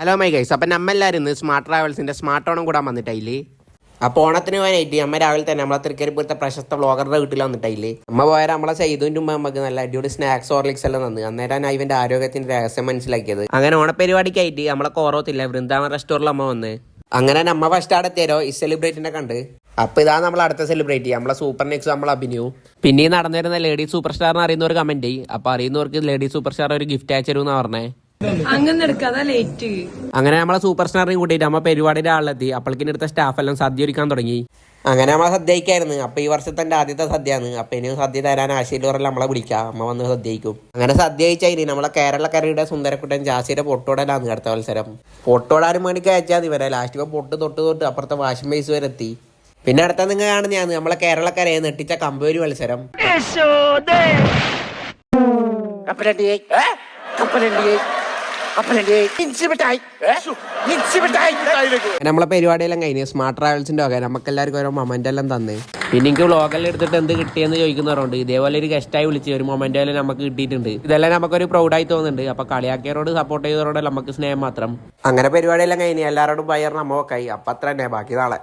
Hello my guys, അപ്പം നമ്മളെല്ലാവരും ഇന്ന് സ്മാർട്ട് ട്രാവൽസിൻ്റെ സ്മാർട്ട് ഓണം കൂടാൻ വന്നിട്ടായില്ലേ. അപ്പോൾ ഓണത്തിന് പോകാനായിട്ട് അമ്മ രാവിലെ തന്നെ നമ്മളെ തൃക്കരിപ്പൂരത്തെ പ്രശസ്ത വ്ളോഗറുടെ വീട്ടിൽ വന്നിട്ടായില്ലേ. അമ്മ പോയാൽ നമ്മളെ ചെയ്തതിൻ്റെ മുമ്പ് നമുക്ക് നല്ല അടിപൊളി സ്നാക്സ് ഹോർലിക്സ് എല്ലാം തന്നു. അന്നേരം ഞാൻ ഇവൻ്റെ ആരോഗ്യത്തിൻ്റെ രഹസ്യം മനസ്സിലാക്കിയത്. അങ്ങനെ ഓണപരിപാടിക്കായിട്ട് നമ്മളെ കോറോത്തില്ല വൃന്ദാവൻ റെസ്റ്റോറൻറ്റിൽ അമ്മ വന്ന്. അങ്ങനെ നമ്മ ഫസ്റ്റ് അവിടെ എത്തിയാലോ ഈ സെലിബ്രേറ്റിനെ കണ്ട്. അപ്പോൾ ഇതാണ് നമ്മൾ അടുത്ത സെലിബ്രേറ്റ് നമ്മളെ സൂപ്പർ നെക്സ് നമ്മൾ അഭിനയു. പിന്നെ ഈ നടന്നു വരുന്ന ലേഡി സൂപ്പർ സ്റ്റാറിന് അറിയുന്നവർ കമൻറ്റ് ചെയ്യും. അപ്പോൾ അറിയുന്നവർക്ക് ലേഡി സൂപ്പർ സ്റ്റാർ ഒരു ഗിഫ്റ്റ് അയച്ചു പറഞ്ഞേ. അങ്ങനെ നമ്മളെ സൂപ്പർ സ്റ്റാറിനെയും കൂട്ടിയിട്ട് അമ്മ പരിപാടിയുടെ ആളിലെത്തി. അപ്പോഴേക്കിന് എടുത്ത സ്റ്റാഫ് എല്ലാം സദ്യ ഒരുക്കാൻ തുടങ്ങി. അങ്ങനെ നമ്മളെ സദ്യക്കായിരുന്നു. അപ്പൊ ഈ വർഷത്തെ എൻ്റെ ആദ്യത്തെ സദ്യയാണ്. അപ്പൊ ഇനി സദ്യ തരാൻ ആശയിലോറെല്ലാം നമ്മളെ വിളിക്കാം. അമ്മ വന്ന് സദ്യക്കും. അങ്ങനെ സദ്യ കഴിച്ചാൽ നമ്മളെ കേരളക്കരയുടെ സുന്ദരക്കുട്ടൻ ജാസിയുടെ പൊട്ടോടലാണ് അടുത്ത മത്സരം. പൊട്ടോടാനും വേണ്ടി അയച്ചാൽ ഇവരെ ലാസ്റ്റ് പൊട്ട് തൊട്ട് അപ്പുറത്തെ വാഷിംഗ് ബേസ് വരെ എത്തി. പിന്നെ അടുത്ത നിങ്ങൾ കാണുന്നതാണ് നമ്മളെ കേരളക്കരയെ നെട്ടിച്ച കമ്പൂരി മത്സരം. നമ്മളെ പരിപാടിയെല്ലാം കഴിഞ്ഞ് സ്മാർട്ട് ട്രാവൽസിന്റെ ഒക്കെ നമുക്ക് എല്ലാവർക്കും ഓരോ മൊമെന്റ് എല്ലാം തന്ന്. പിന്നെ എനിക്ക് വ്ളോഗെല്ലാം എടുത്തിട്ട് എന്ത് കിട്ടിയെന്ന് ചോദിക്കുന്നവരുണ്ട്. ഇതേപോലെ ഒരു ഗസ്റ്റായി വിളിച്ച് ഒരു മൊമെന്റ് എല്ലാം നമുക്ക് കിട്ടിയിട്ടുണ്ട്. ഇതെല്ലാം നമുക്കൊരു പ്രൗഡായി തോന്നുന്നുണ്ട്. അപ്പൊ കളിയാക്കിയവരോട് സപ്പോർട്ട് ചെയ്തവരോട് നമുക്ക് സ്നേഹം മാത്രം. അങ്ങനെ പരിപാടിയെല്ലാം കഴിഞ്ഞ് എല്ലാവരോടും ഭയങ്കര നമ്മക്കായി. അപ്പൊ അത്ര തന്നെ, ബാക്കി നാളെ.